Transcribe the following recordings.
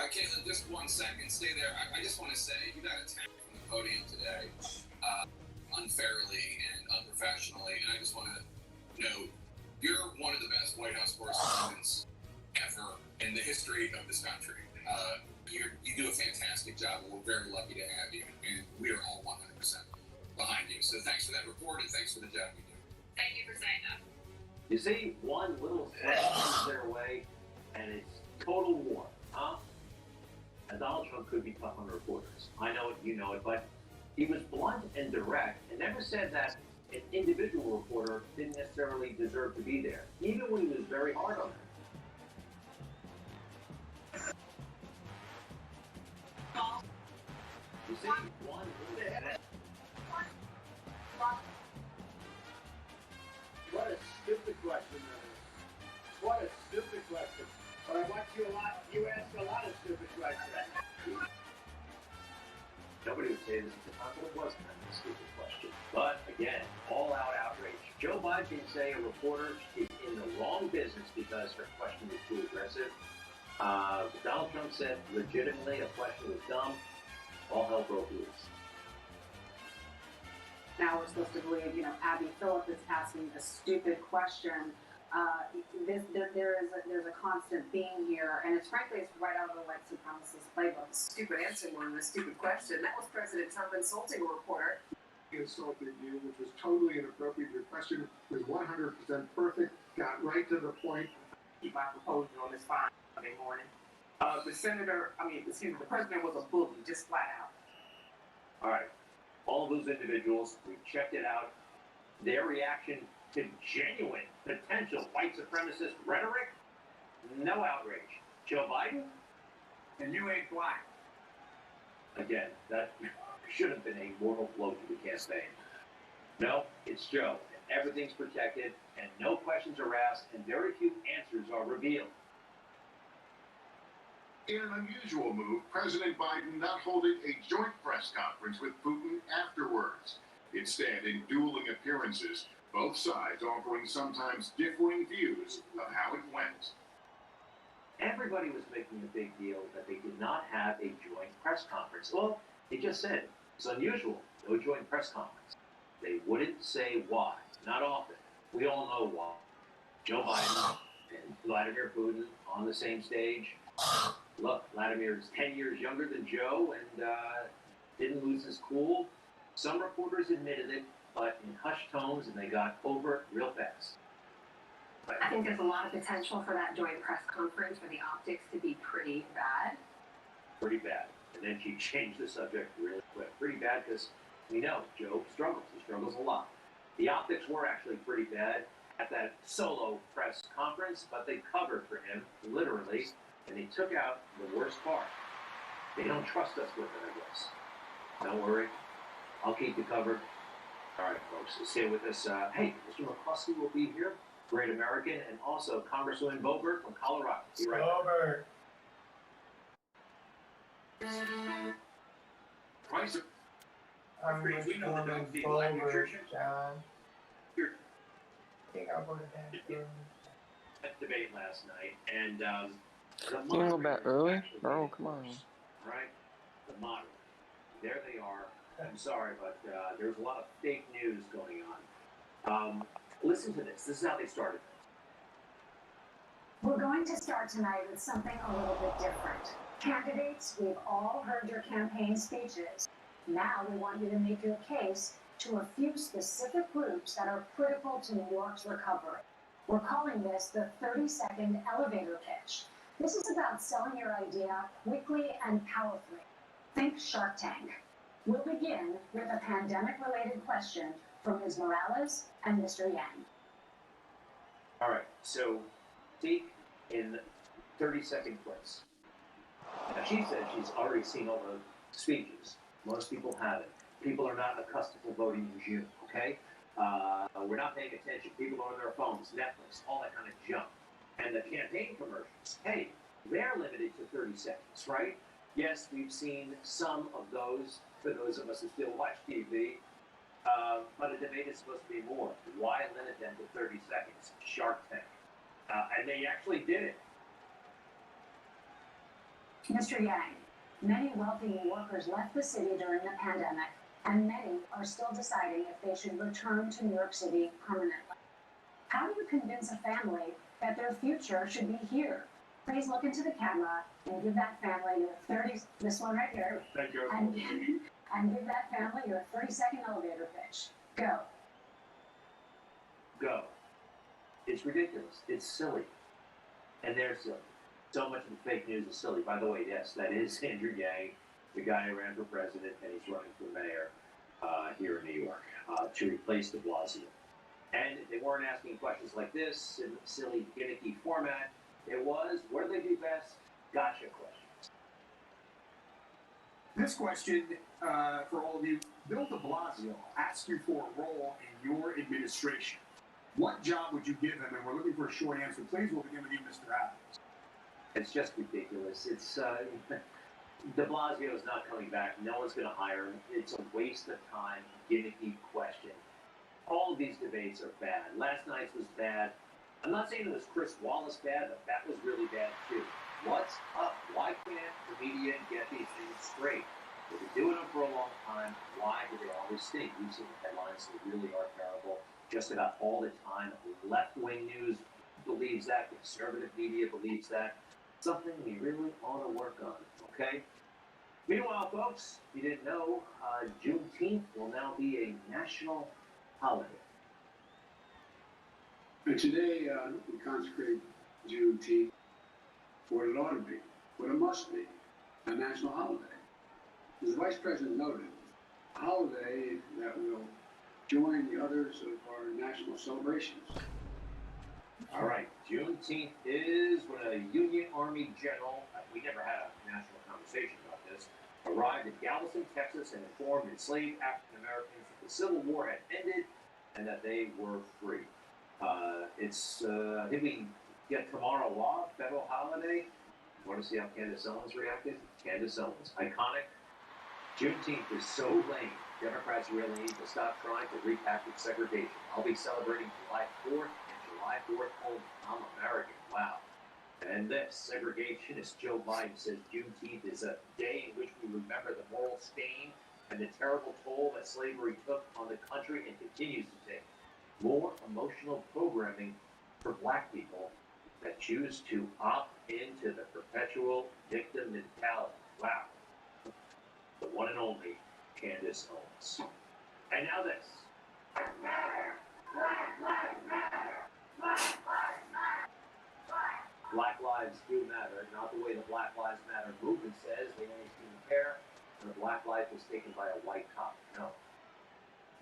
Caitlin, just 1 second. Stay there. I just want to say you got attacked from the podium today unfairly and unprofessionally, and I just want to note you're one of the best White House correspondents ever in the history of this country. You do a fantastic job, and we're very lucky to have you, and we are all 100% behind you. So thanks for that report, and thanks for the job you do. Thank you for saying that. You see, one little threat comes their way, and it's total war, huh? And Donald Trump could be tough on reporters. I know it, you know it, but he was blunt and direct and never said that an individual reporter didn't necessarily deserve to be there, even when he was very hard on them. You see, one little threat. What a stupid question that is. What a stupid question. But I watch you a lot. You ask a lot of stupid questions. Nobody would say this at the time, but it was kind of a stupid question. But again, all-out outrage. Joe Biden can say a reporter is in the wrong business because her question was too aggressive. Donald Trump said legitimately a question was dumb. All hell broke loose. Now we're supposed to believe, Abby Phillip is asking a stupid question. There's a constant theme here, and it's right out of the white supremacist playbook. The stupid answer wasn't a stupid question. That was President Trump insulting a reporter. He insulted you, which was totally inappropriate. Your question was 100% perfect, got right to the point. Keep my proposal on this fine Monday morning. The president was a bully, just flat out. All right. All of those individuals, we checked it out. Their reaction to genuine potential white supremacist rhetoric, no outrage. Joe Biden? And you ain't black. Again, that should have been a mortal blow to the campaign. No, it's Joe. And everything's protected, and no questions are asked, and very few answers are revealed. In an unusual move, President Biden not holding a joint press conference with Putin afterwards. Instead, in dueling appearances, both sides offering sometimes differing views of how it went. Everybody was making a big deal that they did not have a joint press conference. Well, they just said it's unusual, no joint press conference. They wouldn't say why, not often. We all know why. Joe Biden and Vladimir Putin on the same stage. Look, Vladimir is 10 years younger than Joe and didn't lose his cool. Some reporters admitted it, but in hushed tones, and they got over it real fast. I think there's a lot of potential for that joint press conference for the optics to be pretty bad. Pretty bad. And then she changed the subject really quick. Pretty bad because we know Joe struggles. He struggles a lot. The optics were actually pretty bad at that solo press conference, but they covered for him, literally, and they took out the worst part. They don't trust us with it, I guess. Don't worry. I'll keep you covered. All right, folks, stay with us. Hey, Mr. McCluskey will be here, great American, and also Congresswoman Boebert from Colorado. Be right back. Price of We know that don't feed black nutrition. John. Here. I think I'll go to that. Debate last night, and You wanna go back early? Oh, come on. Right? The moderator. There they are. I'm sorry, but there's a lot of fake news going on. Listen to this. This is how they started. We're going to start tonight with something a little bit different. Candidates, we've all heard your campaign speeches. Now we want you to make your case to a few specific groups that are critical to New York's recovery. We're calling this the 30-second elevator pitch. This is about selling your idea quickly and powerfully. Think Shark Tank. We'll begin with a pandemic-related question from Ms. Morales and Mr. Yang. All right, so speak in 30-second clips. Now, she said she's already seen all the speeches. Most people haven't. People are not accustomed to voting in June, okay? We're not paying attention. People are on their phones, Netflix, all that kind of junk. And the campaign commercials, hey, they're limited to 30 seconds, right? Yes, we've seen some of those, for those of us who still watch TV, but a debate is supposed to be more. Why limit them to 30 seconds? Shark Tank. And they actually did it. Mr. Yang, many wealthy New Yorkers left the city during the pandemic, and many are still deciding if they should return to New York City permanently. How do you convince a family that their future should be here? Please look into the camera and give that family your 30, this one right here, Thank you. and give that family your 30-second elevator pitch. Go. Go. It's ridiculous. It's silly. And they're silly. So much of the fake news is silly. By the way, yes, that is Andrew Yang, the guy who ran for president, and he's running for mayor here in New York to replace de Blasio. And they weren't asking questions like this in a silly, gimmicky format. It was, what do they do best? Gotcha questions. This question for all of you, Bill de Blasio asked you for a role in your administration. What job would you give him? And we're looking for a short answer. Please, we'll begin with you, Mr. Adams. It's just ridiculous. It's de Blasio is not coming back. No one's going to hire him. It's a waste of time, gimmicky question. All of these debates are bad. Last night's was bad. I'm not saying it was Chris Wallace bad, but that was really bad too. What's up? Why can't the media get these things straight? They've been doing them for a long time. Why do they always stink? We've seen the headlines. They really are terrible. Just about all the time. Left-wing news believes that. Conservative media believes that. Something we really ought to work on, okay? Meanwhile, folks, if you didn't know, Juneteenth will now be a national holiday. And today, we consecrate Juneteenth for what it ought to be, what it must be, a national holiday. As the Vice President noted, a holiday that will join the others of our national celebrations. All right, Juneteenth is when a Union Army general, we never had a national conversation about this, arrived in Galveston, Texas, and informed enslaved African Americans that the Civil War had ended and that they were free. I think we get tomorrow off, federal holiday. Want to see how Candace Owens reacted? Candace Owens, iconic. Juneteenth is so lame. Democrats really need to stop trying to repackage segregation. I'll be celebrating July 4th and July 4th only. I'm American. Wow. And this, segregationist Joe Biden says Juneteenth is a day in which we remember the moral stain and the terrible toll that slavery took on the country and continues to take. More emotional programming for black people that choose to opt into the perpetual victim mentality. Wow. The one and only Candace Owens. And now this. Black lives do matter, not the way the Black Lives Matter movement says. They only seem to care when a black life was taken by a white cop. No.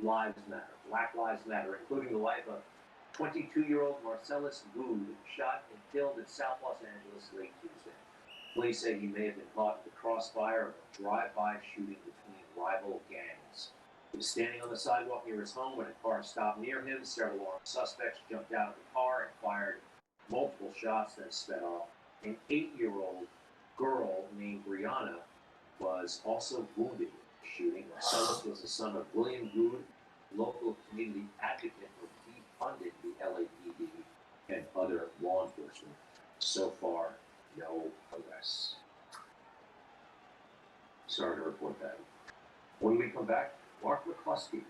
Lives matter. Black lives matter, including the life of 22-year-old Marcellus Wood, shot and killed in South Los Angeles late Tuesday. Police say he may have been caught in the crossfire of a drive-by shooting between rival gangs. He was standing on the sidewalk near his home when a car stopped near him. Several armed suspects jumped out of the car and fired multiple shots, then sped off. An 8-year-old girl named Brianna was also wounded in the shooting. Marcellus was the son of William Wood, local community advocate who defunded the LAPD and other law enforcement. So far, no arrests. Sorry to report that. When we come back, Mark McCluskey,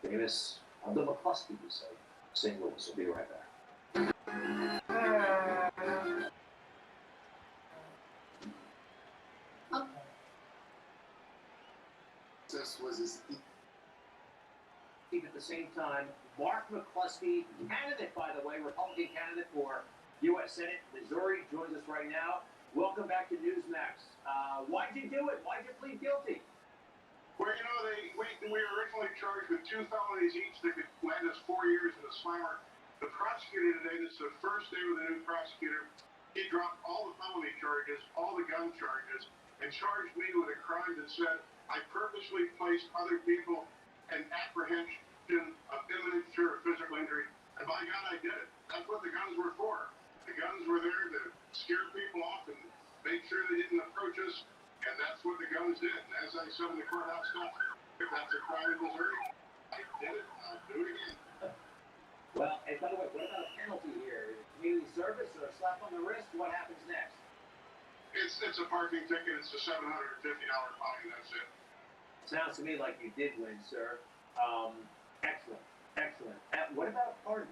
famous of the McCluskey, we say, St. Louis. We'll be right back. This was his. At the same time, Mark McCluskey, candidate, by the way, Republican candidate for U.S. Senate, Missouri, joins us right now. Welcome back to Newsmax. Why'd you do it? Why'd you plead guilty? Well, you know, we were originally charged with 2 felonies each that could land us 4 years in the slammer. The prosecutor today, this is the first day with a new prosecutor, he dropped all the felony charges, all the gun charges, and charged me with a crime that said I purposely placed other people in apprehension of imminent sure physical injury. And by God, I did it. That's what the guns were for. The guns were there to scare people off and make sure they didn't approach us. And that's what the guns did. And as I said in the courthouse stuff, if that's a crime in Missouri, I did it. I'll do it again. Well, and by the way, what about a penalty here? Community service or a slap on the wrist? What happens next? It's a parking ticket. It's a $750 fine. That's it. Sounds to me like you did win, sir. Excellent, excellent. What about pardon?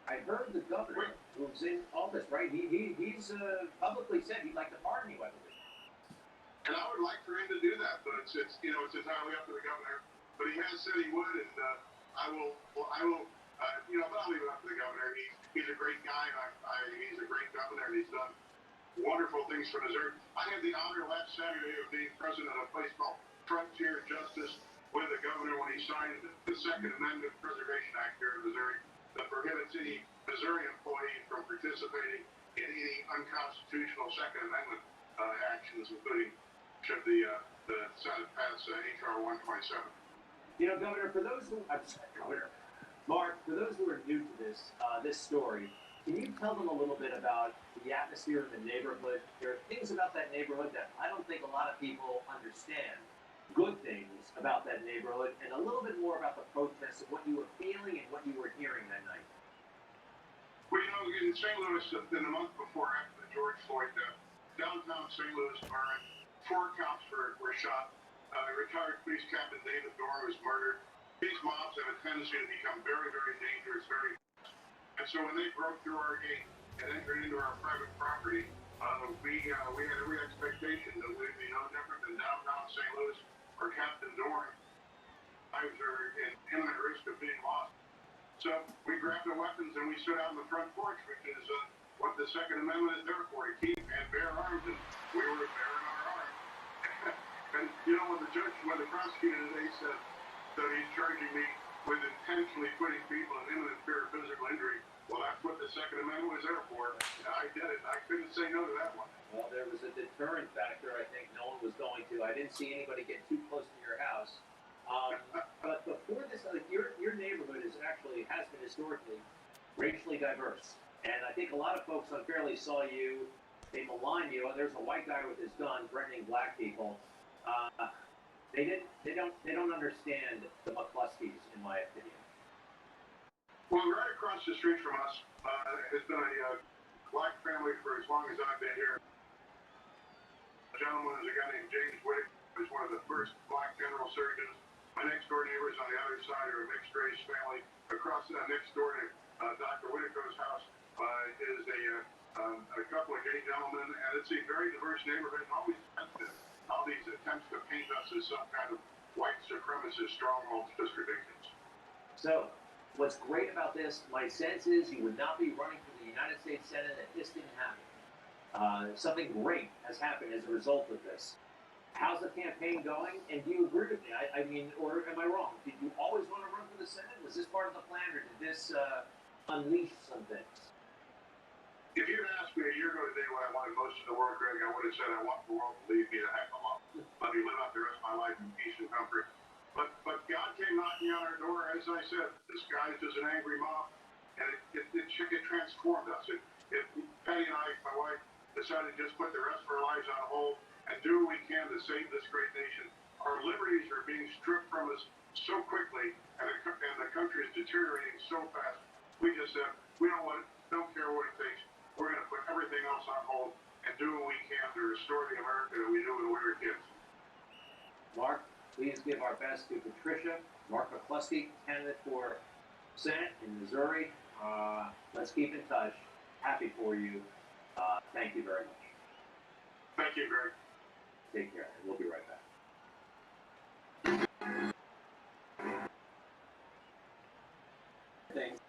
I heard the governor who's in office, right? He's publicly said he'd like to pardon you, I believe. And I would like for him to do that, but it's it's entirely up to the governor. But he has said he would, and I will but I'll leave it up to the governor. He's a great guy, and he's a great governor, and he's done wonderful things for Missouri. I had the honor last Saturday of being president of a place called Frontier Justice with the governor when he signed the Second Amendment Preservation Act here in Missouri that prohibits any Missouri employee from participating in any unconstitutional Second Amendment actions, including should the Senate pass H.R. 127. You know, Governor, Mark, for those who are new to this story, can you tell them a little bit about the atmosphere in the neighborhood? There are things about that neighborhood that I don't think a lot of people understand. Good things about that neighborhood, and a little bit more about the protests and what you were feeling and what you were hearing that night. Well, in St. Louis, in the month before after the George Floyd death, downtown St. Louis, 4 cops were shot. Retired police captain David Dorr was murdered. These mobs have a tendency to become very, very dangerous, and so when they broke through our gate and entered into our private property, we had every expectation that we'd be no different than downtown St. Louis or Captain Dorr. Lives are in imminent risk of being lost. So we grabbed our weapons and we stood out on the front porch, which is what the Second Amendment is there for, to keep and bear arms, and we were bearing our arms. And when the prosecutor today said that he's charging me with intentionally putting people in imminent fear of physical injury, well, that's what the Second Amendment was there for. I did it. I couldn't say no to that one. Well, there was a deterrent factor, I think no one was going to. I didn't see anybody get too close to your house. But before this, your neighborhood has been historically racially diverse. And I think a lot of folks unfairly saw you, they maligned you. There's a white guy with his gun threatening black people. They don't understand the McCluskeys, in my opinion. Well, right across the street from us has been a black family for as long as I've been here. The gentleman is a guy named James Whittaker, who's one of the first black general surgeons. My next door neighbors on the other side are a mixed race family. Across next door to Dr. Whittaker's house is a couple of gay gentlemen, and it's a very diverse neighborhood. And always all these attempts to paint us as some kind of white supremacist stronghold, just ridiculous. So, what's great about this, my sense is you would not be running for the United States Senate if this didn't happen. Something great has happened as a result of this. How's the campaign going? And do you agree with me? I mean, or am I wrong? Did you always want to run for the Senate? Was this part of the plan, or did this unleash some things? If you'd asked me a year ago today what I wanted most in the world, Greg, I would have said I want the world to leave me the heck alone. Let me live out the rest of my life in peace and comfort. But God came knocking on our door, as I said, disguised as an angry mob, and it transformed us. Patty and I, my wife, decided to just put the rest of our lives on hold and do what we can to save this great nation. Our liberties are being stripped from us so quickly, and the country is deteriorating so fast. We just said, we don't care what it takes. We're going to put everything else on hold and do what we can to restore the America that we knew when we were kids. Mark, please give our best to Patricia, Mark McCluskey, candidate for Senate in Missouri. Let's keep in touch. Happy for you. Thank you very much. Thank you, Greg. Take care. We'll be right back. Thanks.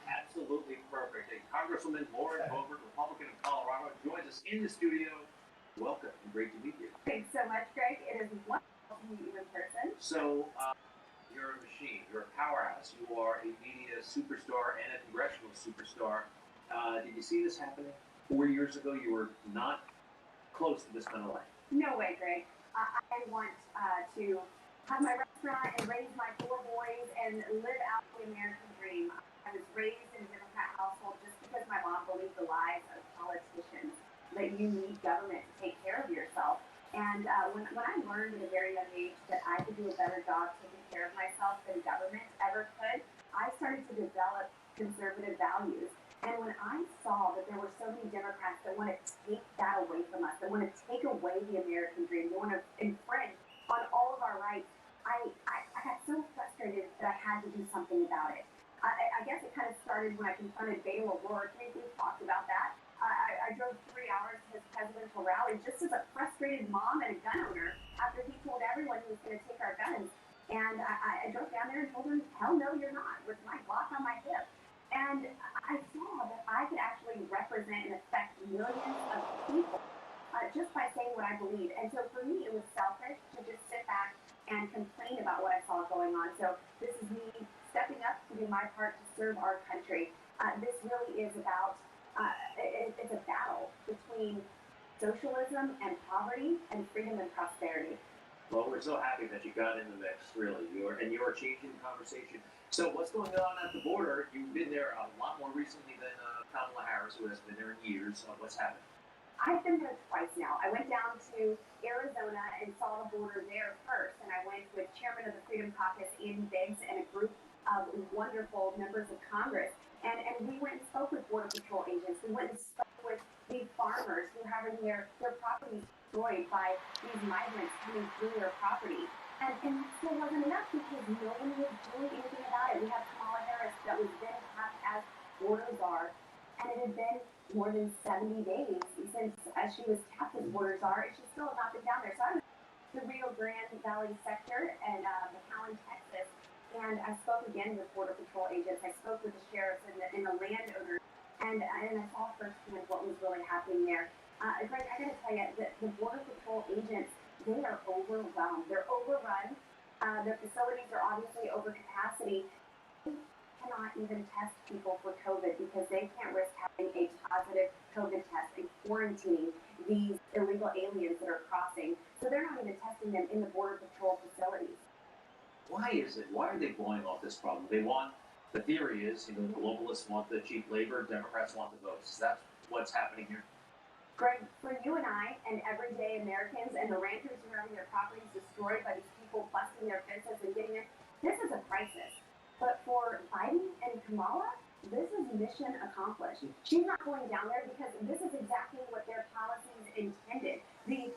Absolutely perfect. And Congresswoman Lauren Boebert, Republican of Colorado, joins us in the studio. Welcome and great to meet you. Thanks so much, Greg. It is wonderful to meet you in person. So, you're a machine. You're a powerhouse. You are a media superstar and a congressional superstar. Did you see this happening 4 years ago? You were not close to this kind of life. No way, Greg. I want to have my restaurant and raise my 4 boys and live out the American dream. I was raised in a Democrat household just because my mom believed the lies of politicians that you need government to take care of yourself. And when I learned at a very young age that I could do a better job taking care of myself than government ever could, I started to develop conservative values. And when I saw that there were so many Democrats that want to take that away from us, that want to take away the American dream, they want to infringe on all of our rights, I got so frustrated that I had to do something about it. I guess it kind of started when I confronted Beto O'Rourke. We've talked about that. I drove 3 hours to his presidential rally just as a frustrated mom and a gun owner after he told everyone he was going to take our guns. And I drove down there and told him, hell no, you're not, with my Glock on my hip. And I saw that I could actually represent and affect millions of people just by saying what I believe. And so for me, it was selfish to just sit back and complain about what I saw going on. So this is me stepping up to do my part to serve our country. This really is about, it's a battle between socialism and poverty and freedom and prosperity. Well, we're so happy that you got in the mix, really. You're changing the conversation. So what's going on at the border? You've been there a lot more recently than Kamala Harris, who has been there in years. What's happening? I've been there twice now. I went down to Arizona and saw the border there first, and I went with Chairman of the Freedom Caucus, Andy Biggs, and a group of wonderful members of Congress. And we went and spoke with Border Patrol agents. We went and spoke with these farmers who are having their properties destroyed by these migrants coming through their property. And that still wasn't enough because no one was doing anything about it. We have Kamala Harris that was then tapped as border czar, and it had been more than 70 days since she was tapped as border czar, and she still has not been down there. So I was in the Rio Grande Valley sector and McAllen, Texas, and I spoke again with Border Patrol agents. I spoke with the sheriffs and the landowners, and I saw firsthand what was really happening there. Greg, I got to tell you, the Border Patrol agents, they are overwhelmed. They're overrun. Their facilities are obviously over capacity. They cannot even test people for COVID because they can't risk having a positive COVID test and quarantining these illegal aliens that are crossing. So they're not even testing them in the Border Patrol facilities. Why is it? Why are they blowing off this problem? They want, the theory is, the globalists want the cheap labor, Democrats want the votes. Is that what's happening here? Greg, for you and I and everyday Americans and the renters who are having their properties destroyed by these people busting their fences and getting in, this is a crisis. But for Biden and Kamala, this is mission accomplished. She's not going down there because this is exactly what their policies intended. The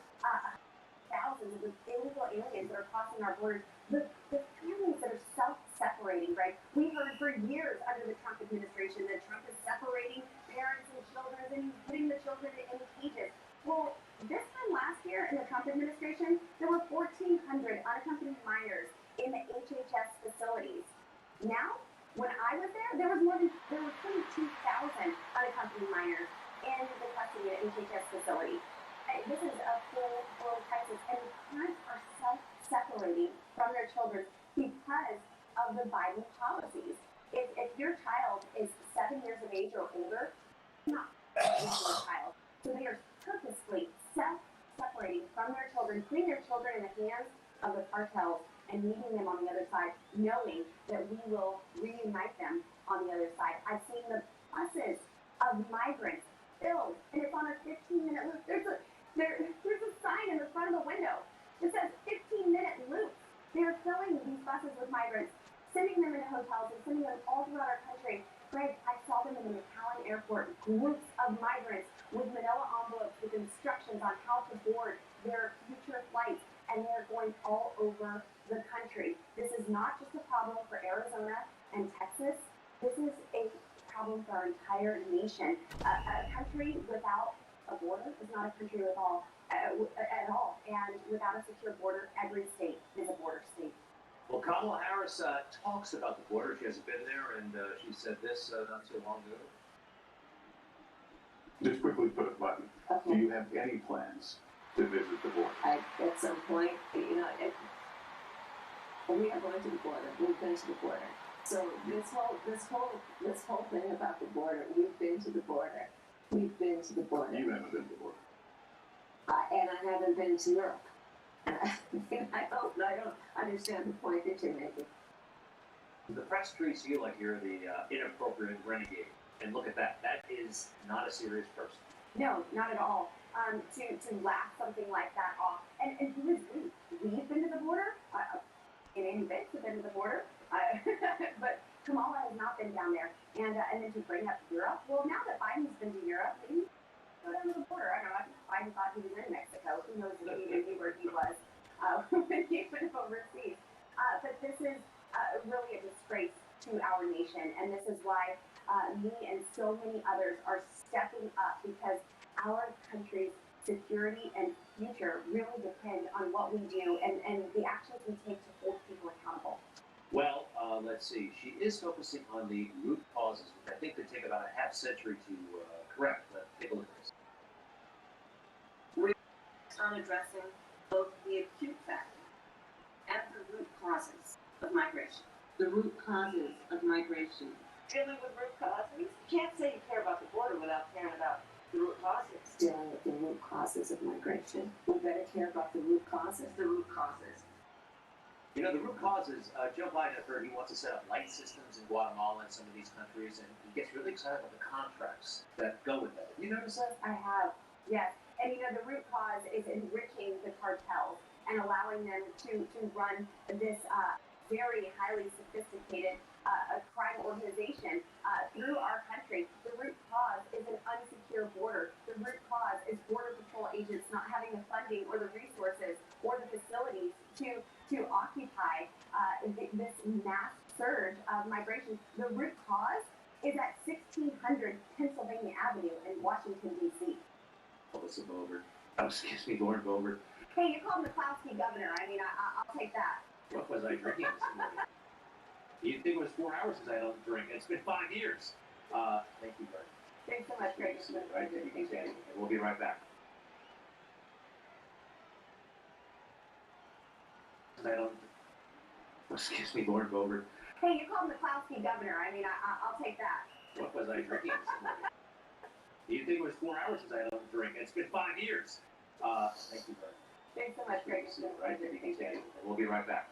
thousands of illegal aliens that are crossing our borders, the families that are self-separating, right? We heard for years under the Trump administration that Trump is separating parents and children and putting the children in cages. Well, this time last year in the Trump administration, there were 1,400 unaccompanied minors in the HHS facilities. Now, when I was there, there were 22,000 unaccompanied minors in the custody at HHS facility. This is a full world crisis, and parents are self-separating from their children because of the Biden policies. If your child is 7 years of age or older, not your child. So they are purposely self-separating from their children, putting their children in the hands of the cartels and meeting them on the other side, knowing that we will reunite them on the other side. I've seen the buses of migrants filled, and it's on a 15-minute loop. There's a sign in the front of the window that says 15-minute loop. They're filling these buses with migrants, sending them into hotels and sending them all throughout our country. Greg, I saw them in the McAllen airport, groups of migrants with manila envelopes with instructions on how to board their future flights, and they're going all over the country. This is not just a problem for Arizona and Texas. This is a problem for our entire nation. A country without a border is not a country at all. And without a secure border, every state is a border state. Well, Kamala Harris talks about the border. She hasn't been there, and she said this not too long ago. Just quickly put a button. Okay. Do you have any plans to visit the border? At some point, we are going to the border. We've been to the border. So this whole thing about the border, we've been to the border. We've been to the border. You haven't been to the border. And I haven't been to Europe. I don't understand the point that you're making. The press treats you like you're the inappropriate renegade. And look at that. That is not a serious person. No, not at all. To laugh something like that off. And who is we? We've been to the border? and Andy Biggs have been to the border, but Kamala has not been down there. And then to bring up Europe, well, now that Biden's been to Europe, maybe go down to the border. I don't know. Biden thought he was in Mexico. Who knows if he even knew where he was when he went overseas. But this is really a disgrace to our nation, and this is why me and so many others are stepping up, because our country's security and future really depend on what we do and the actions we take to hold people accountable. Well, let's see. She is focusing on the root causes, which I think could take about a half century to correct. Let's take a look at this. On addressing both the acute factor and the root causes of migration. The root causes of migration. Dealing with root causes? You can't say you care about the border without caring about the root causes. Dealing with the root causes of migration. We better care about the root causes. The root causes. You know, the root causes, Joe Biden, I've heard he wants to set up light systems in Guatemala and some of these countries, and he gets really excited about the contracts that go with that. Have you noticed that? I have, yes. And you know, the root cause is enriching the cartels and allowing them to run this very highly sophisticated crime organization through our country. The root cause is an unsecure border. The root cause is Border Patrol agents not having the funding or the resources or the facilities to occupy this mass surge of migration. The root cause is at 1600 Pennsylvania Avenue in Washington, D.C. Melissa Boebert. Oh, excuse me, Lauren Boebert. Hey, you called McCloskey governor. I mean, I'll take that. What was I drinking this morning? You think it was 4 hours since I don't drink? It's been 5 years. Thank you, Greg. Thanks so much, Greg. Right, you can stay. We'll be right back. I don't. Excuse me, Lauren Boebert. Hey, you called McCloskey governor. I mean, I'll take that. What was I drinking this morning? You think it was 4 hours since I don't drink? It's been 5 years. Thank you, Greg. Thanks so much, Greg. Right, you can stay. We'll be right back.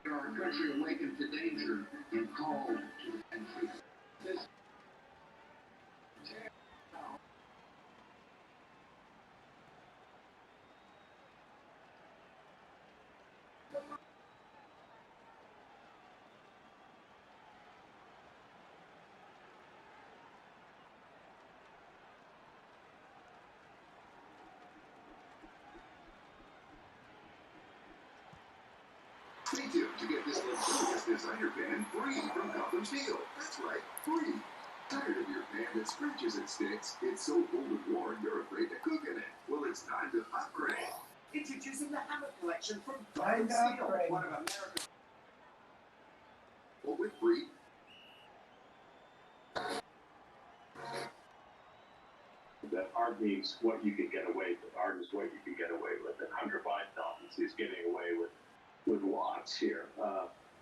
Our country awakened to danger and called to the country. This Stay tuned to get this luxurious designer pan free from Gotham Steel. That's right, free. Tired of your pan that scratches and sticks? It's so old and worn you're afraid to cook in it. Well, it's time to upgrade. Introducing the Hammer Collection from Gotham Steel, one of America's. Well, with free. That art means what you can get away with. Art is what you can get away with. And Hunter Biden is getting away with lots here.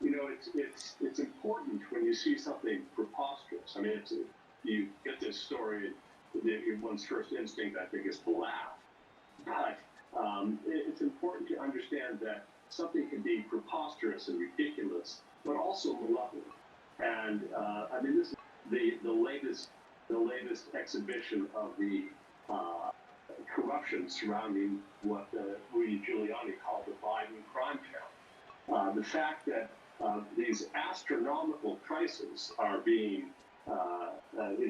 You know, it's important when you see something preposterous. I mean, you get this story, one's first instinct, I think, is to laugh. But it's important to understand that something can be preposterous and ridiculous, but also malevolent. And I mean, this is the latest exhibition of the corruption surrounding what Rudy Giuliani called the Biden crime count. The fact that these astronomical prices are being,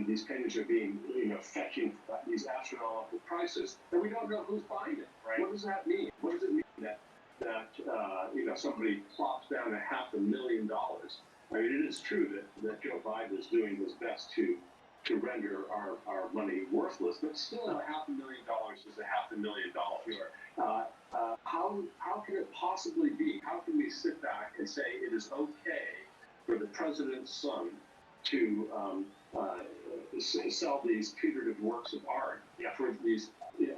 these paintings are being, fetching these astronomical prices, and we don't know who's buying it. Right? What does that mean? What does it mean that somebody plops down $500,000? I mean, it is true that Joe Biden is doing his best to render our money worthless, but still $500,000 is $500,000. Sure. How can it possibly be? How can we sit back and say it is okay for the president's son to sell these putative works of art for these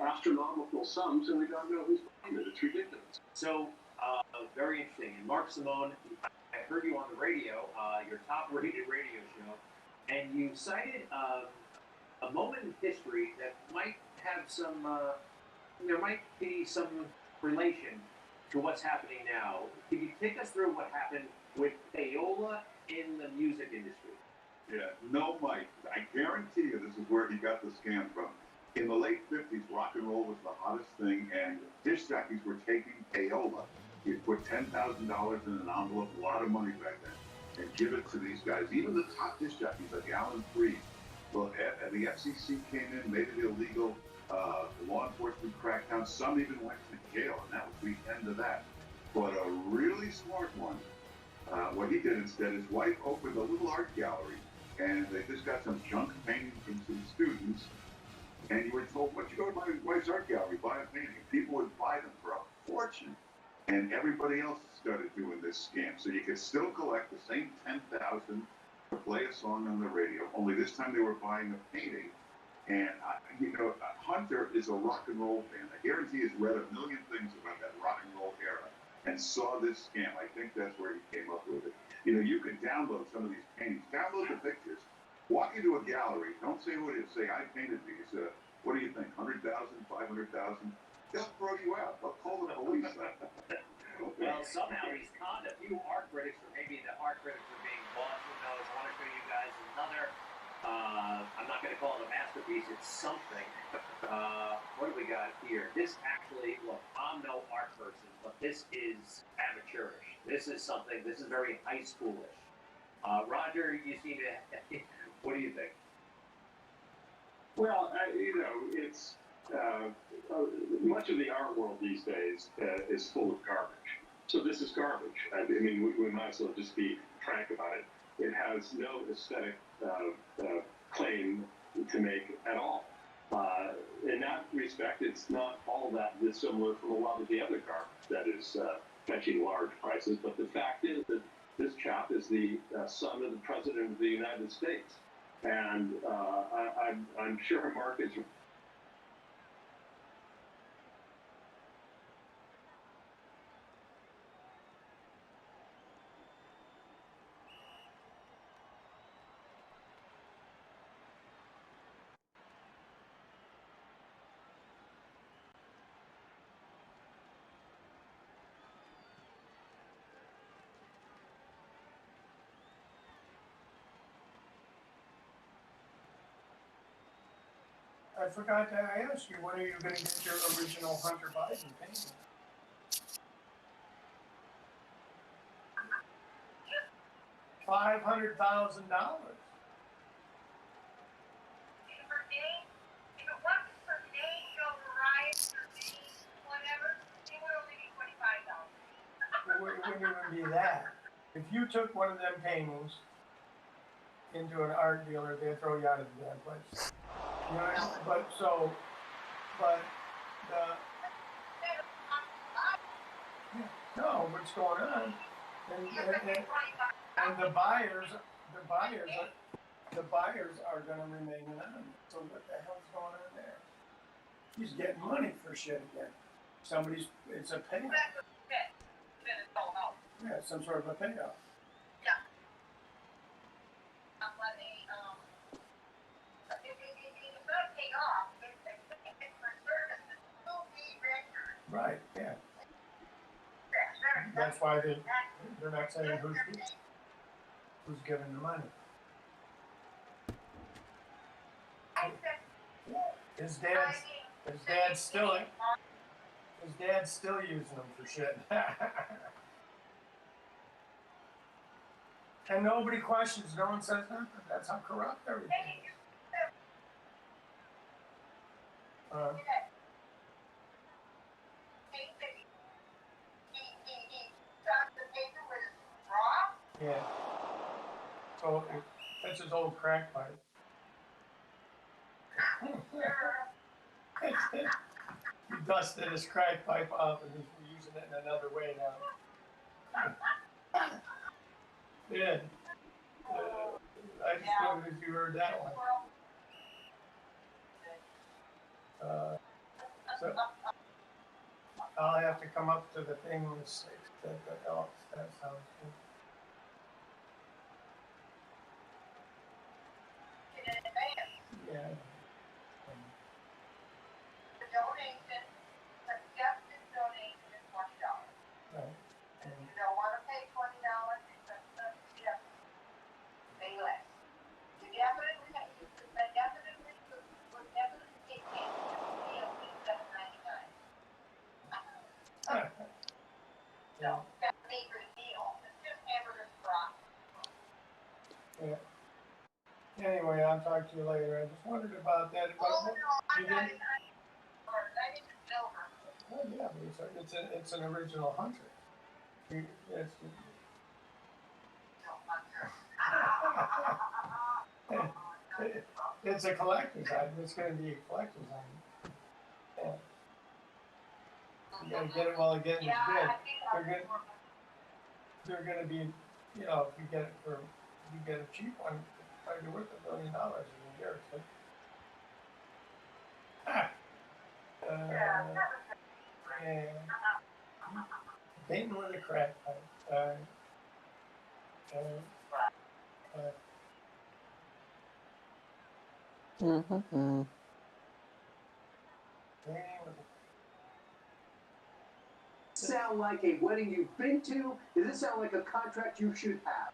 astronomical sums, and we don't know who's buying it? It's ridiculous. So, very interesting. And Mark Simone, I heard you on the radio, your top-rated radio show, and you cited a moment in history that might have some, there might be some relation to what's happening now. Can you take us through what happened with payola in the music industry? Yeah, no, Mike. I guarantee you this is where he got the scam from. In the late 50s, rock and roll was the hottest thing, and disc jockeys were taking payola. You'd put $10,000 in an envelope, a lot of money back then, and give it to these guys. Even the top disc jockeys like Alan Freed. Well, the FCC came in, made it illegal. The law enforcement cracked down. Some even went to jail, and that was the end of that. But a really smart one, what he did instead, his wife opened a little art gallery, and they just got some junk paintings from some students. And you were told, once you go to my wife's art gallery, buy a painting. People would buy them for a fortune. And everybody else started doing this scam. So you could still collect the same $10,000 to play a song on the radio, only this time they were buying a painting. And, Hunter is a rock and roll fan. I guarantee he's read a million things about that rock and roll era and saw this scam. I think that's where he came up with it. You can download some of these paintings, download the pictures. Walk into a gallery, don't say who it is, say, I painted these. What do you think, 100,000, 500,000? They'll throw you out. They'll call the police. Well, somehow he's conned a few art critics, or maybe the art critics are being bought. Who knows? I want to show you guys another, I'm not going to call it a masterpiece, it's something. What do we got here? This actually, look, I'm no art person, but this is amateurish. This is very high schoolish. Roger, you seem to, what do you think? Well, it's much of the art world these days is full of garbage. So this is garbage. I mean, we might as well just be frank about it. It has no aesthetic claim to make at all. In that respect, it's not all that dissimilar from a lot of the other garbage that is fetching large prices. But the fact is that this chap is the son of the President of the United States. And I'm sure Mark is. I forgot to ask you, when are you going to get your original Hunter Biden painting? $500,000. It wouldn't even be that. If you took one of them paintings into an art dealer, they'd throw you out of the damn place. You know, no, what's going on? And the buyers are going to remain anonymous. So what the hell's going on there? He's getting money for shit again. It's a payoff. Yeah, some sort of a payoff. Right, yeah. That's why they're not saying who's giving the money. His dad's still using them for shit. And nobody questions, no one says nothing. That's how corrupt everything is. Yeah. So that's his old crack pipe. He dusted his crack pipe off and he's using it in another way now. Yeah. I just wondered if you heard that one. So I'll have to come up to the thing with 6. That sounds good. Yeah. The donation, the suggested donation is $20. Right. If you don't want to pay $20, it's a suggestion. Pay less. You definitely would definitely take Yeah. Anyway, I'll talk to you later. I just wondered about that. You didn't? Oh, yeah, but it's an original hunter. It's a collector's item. It's going to be a collector's item. Yeah. You got to get it while the getting's good. They're going to be, you know, if you get a cheap one, it's probably worth $1 billion in a year. So. Yeah. Baiting with a crack pipe. Sound like a wedding you've been to? Does this sound like a contract you should have?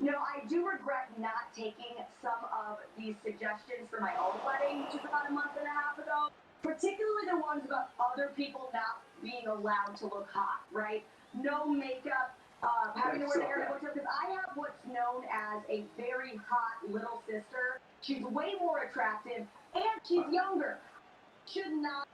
You know, I do regret not taking some of these suggestions for my own wedding, which is about a month and a half ago. Particularly the ones about other people not being allowed to look hot, right? No makeup, having to wear the hair to because I have what's known as a very hot little sister. She's way more attractive, and she's younger.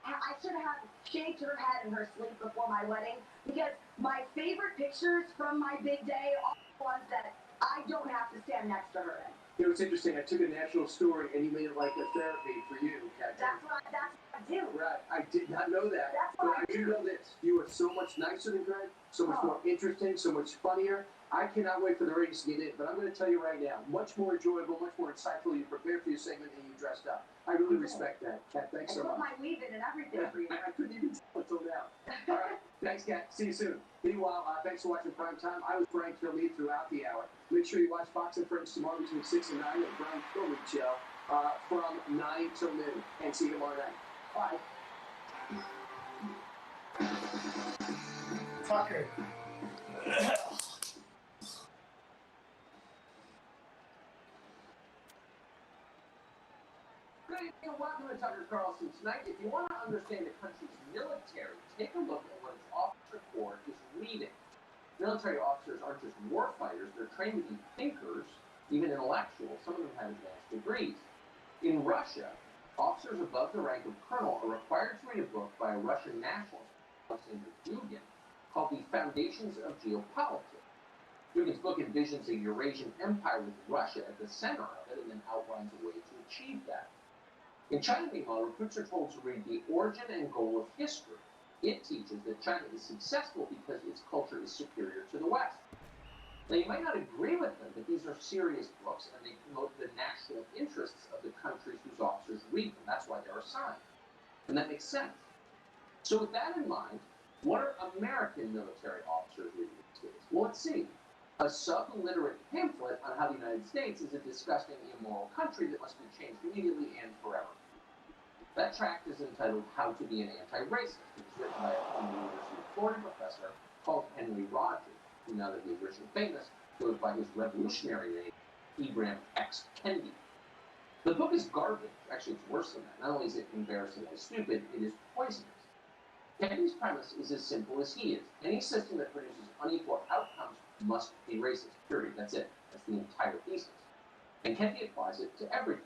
I should have shaved her head in her sleep before my wedding, because my favorite pictures from my big day are the ones that I don't have to stand next to her in. You know, it's interesting. I took a national story and you made it like a therapy for you, Kat. That's what I do. Right. I did not know that. That's what I do. do know this. You are so much nicer than Greg, so much more interesting, so much funnier. I cannot wait for the ratings to get in, but I'm going to tell you right now, much more enjoyable, much more insightful. You prepared for your segment and you dressed up. I really respect that. Kat, thanks so much. I put my weave in and everything for you. I couldn't even tell until now. All right. Thanks, Kat. See you soon. Meanwhile, thanks for watching Prime Time. I was Brian Kilmeade throughout the hour. Make sure you watch Fox and Friends tomorrow between 6 and 9 at Brian Kilmeade Show from 9 till noon. And see you tomorrow night. Bye. Fucker. Good evening and welcome to Tucker Carlson Tonight. If you want to understand the country's military, take a look at what its officer corps is reading. Military officers aren't just war fighters, they're trained to be thinkers, even intellectuals. Some of them have advanced degrees. In Russia, officers above the rank of colonel are required to read a book by a Russian nationalist, Alexander Dugin, called The Foundations of Geopolitics. Dugin's book envisions a Eurasian empire with Russia at the center of it and then outlines a way to achieve that. In China, meanwhile, recruits are told to read The Origin and Goal of History. It teaches that China is successful because its culture is superior to the West. Now, you might not agree with them, but these are serious books, and they promote the national interests of the countries whose officers read them. That's why they're assigned. And that makes sense. So with that in mind, what are American military officers reading these days? Well, let's see. A subliterate pamphlet on how the United States is a disgusting, immoral country that must be changed immediately and forever. That tract is entitled How to Be an Anti-Racist. It was written by a University of Florida professor called Henry Rogers, who, now that he is rich and famous, goes by his revolutionary name, Ibram X. Kendi. The book is garbage. Actually, it's worse than that. Not only is it embarrassingly stupid, it is poisonous. Kendi's premise is as simple as he is. Any system that produces unequal outcomes must be racist, period. That's it. That's the entire thesis. And Kendi applies it to everything.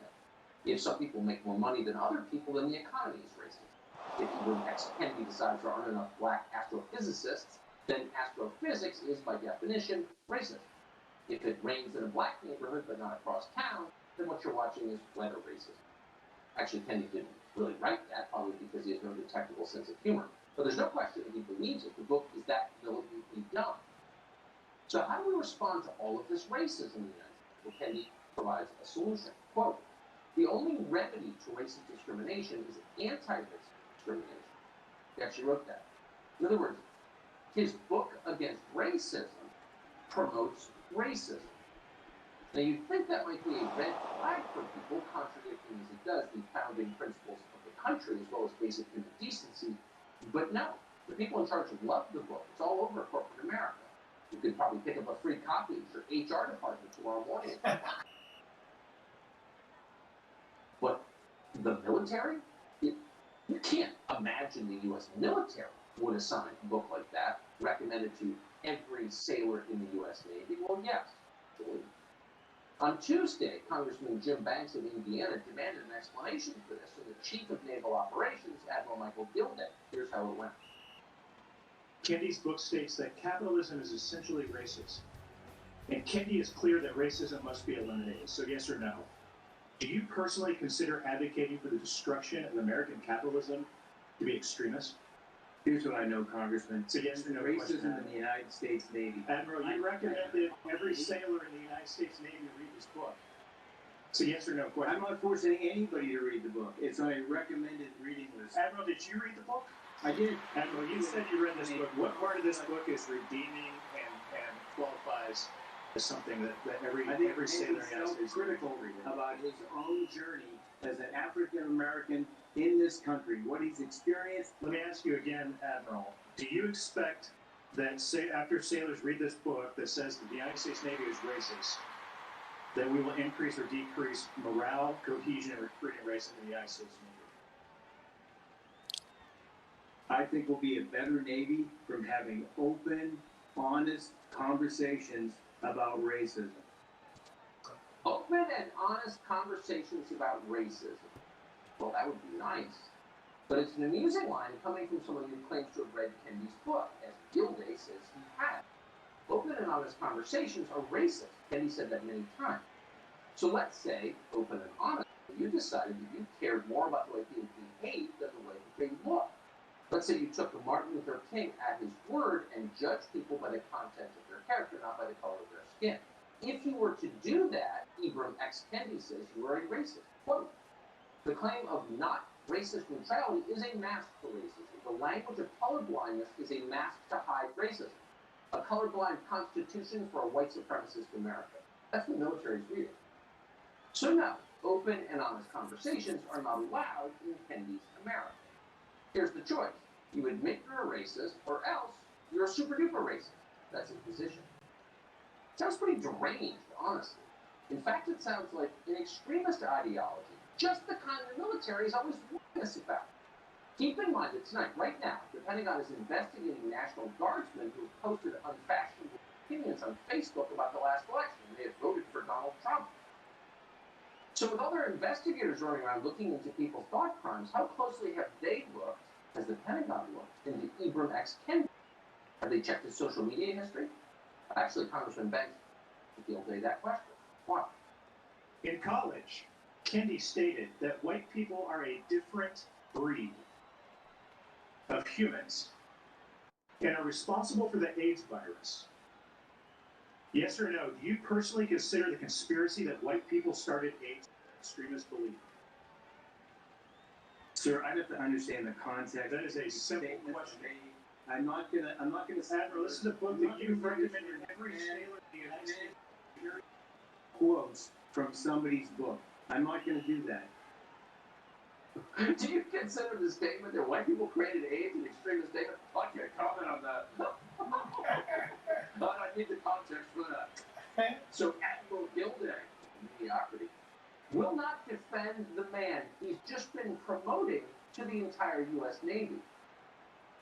If some people make more money than other people, then the economy is racist. If Ibram X. Kendi decides there aren't enough black astrophysicists, then astrophysics is, by definition, racist. If it rains in a black neighborhood but not across town, then what you're watching is weather racist. Actually, Kendi didn't really write that, probably because he has no detectable sense of humor. But there's no question that he believes it. The book is that militantly dumb. So how do we respond to all of this racism in the United States? Well, Kendi provides a solution. Quote, the only remedy to racist discrimination is anti-racist discrimination. He actually wrote that. In other words, his book against racism promotes racism. Now, you'd think that might be a red flag for people, contradicting as it does the founding principles of the country as well as basic human decency, but no. The people in charge love the book. It's all over corporate America. You could probably pick up a free copy at your HR department tomorrow morning. But the military? You can't imagine the U.S. military would assign a book like that, recommend recommended to every sailor in the U.S. Navy? Well, yes, actually. On Tuesday, Congressman Jim Banks of Indiana demanded an explanation for this from the Chief of Naval Operations, Admiral Michael Gilday. Here's how it went. Kendi's book states that capitalism is essentially racist. And Kendi is clear that racism must be eliminated. So yes or no? Do you personally consider advocating for the destruction of American capitalism to be extremist? Here's what I know, Congressman. So yes or no Racism question, in the United States Navy. Admiral, you recommended every sailor in the United States Navy read this book. So yes or no question. I'm not forcing anybody to read the book. It's on a recommended reading list. Admiral, did you read the book? I did. Admiral, you said you read this book. What part of this book is redeeming and qualifies as something that every sailor has to critical about his own journey as an African American in this country, what he's experienced? Let me ask you again, Admiral. Do you expect that after sailors read this book that says that the United States Navy is racist, that we will increase or decrease morale, cohesion, and recruiting rates in the United States Navy? I think we'll be a better Navy from having open, honest conversations about racism. Open and honest conversations about racism. Well, that would be nice. But it's an amusing line coming from someone who claims to have read Kendi's book, as Gilday says he has. Open and honest conversations are racist. Kendi said that many times. So let's say, open and honest, you decided that you cared more about the way people behave than the way that they look. Let's say you took Martin Luther King at his word and judged people by the content of their character, not by the color of their skin. If you were to do that, Ibram X. Kendi says you are a racist. Quote, the claim of not racist neutrality is a mask for racism. The language of colorblindness is a mask to hide racism. A colorblind constitution for a white supremacist America. That's the military's reading. So no, open and honest conversations are not allowed in Kendi's America. Here's the choice. You admit you're a racist, or else you're a super-duper racist. That's his position. Sounds pretty deranged, honestly. In fact, it sounds like an extremist ideology, just the kind the military is always warning us about. Keep in mind that tonight, right now, the Pentagon is investigating National Guardsmen who have posted unfashionable opinions on Facebook about the last election. They have voted for Donald Trump. So with other investigators running around looking into people's thought crimes, how closely have they looked, as the Pentagon looked, into Ibram X. Kendi? Have they checked his social media history? Actually, Congressman Banks Gilday that question. Why? In college, Kendi stated that white people are a different breed of humans and are responsible for the AIDS virus. Yes or no, do you personally consider the conspiracy that white people started AIDS an extremist belief? Sir, I'd have to understand the context. That is a simple question. I'm not gonna Admiral, this is a book that you've recommended every sailor in the United States. Quotes from somebody's book. I'm not gonna do that. Do you consider the statement that white people created AIDS an extremist statement? I can't comment on that. But I need the context for that. So Admiral Gilday, mediocrity, will not defend the man he's just been promoting to the entire U.S. Navy.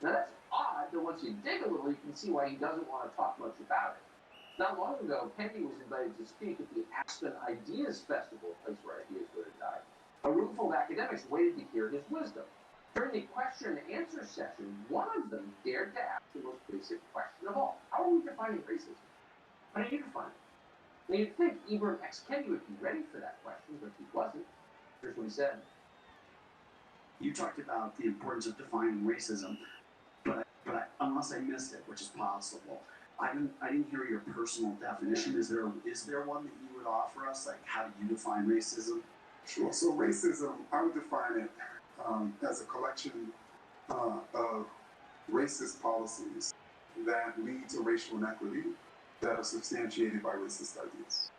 Now that's odd, but once you dig a little, you can see why he doesn't want to talk much about it. Not long ago, Kendi was invited to speak at the Aspen Ideas Festival, a place where ideas go to die. A room full of academics waited to hear his wisdom. During the question and answer session, one of them dared to ask the most basic question of all. How are we defining racism? How do you define it? Now you'd think Ibram X. Kendi would be ready for that question, but he wasn't. Here's what he said. You talked about the importance of defining racism, but unless I missed it, which is possible, I didn't hear your personal definition. Is there one that you would offer us? Like, how do you define racism? Sure. So racism, I would define it as a collection of racist policies that lead to racial inequity that are substantiated by racist ideas.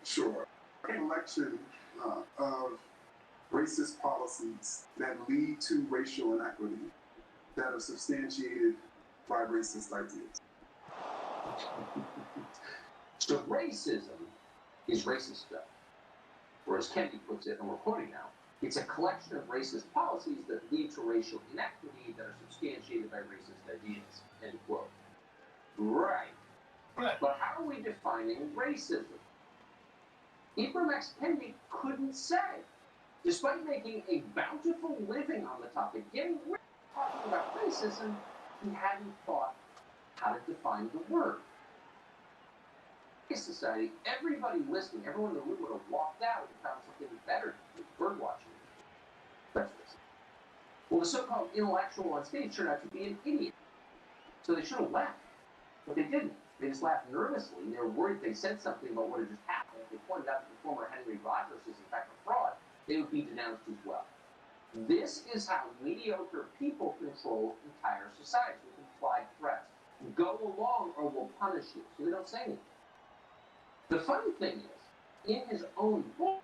Sure. A collection of racist policies that lead to racial inequity that are substantiated by racist ideas. So racism is racist stuff. Or as Kendi puts it, and we're quoting now, It's a collection of racist policies that lead to racial inequity that are substantiated by racist ideas. End quote. Right. But how are we defining racism? Ibram X. Kendi couldn't say. Despite making a bountiful living on the topic, getting rich talking about racism, he hadn't thought how to define the word. In society, everybody listening, everyone in the room would have walked out and found something better to do, bird watching. Well, the so-called intellectual on stage turned out to be an idiot. So they should have left. But they didn't. They just laughed nervously. They were worried if they said something about what had just happened. If they pointed out that the former Henry Rogers is in fact a fraud, they would be denounced as well. This is how mediocre people control entire societies with implied threats. Go along or we'll punish you. So they don't say anything. The funny thing is, in his own book,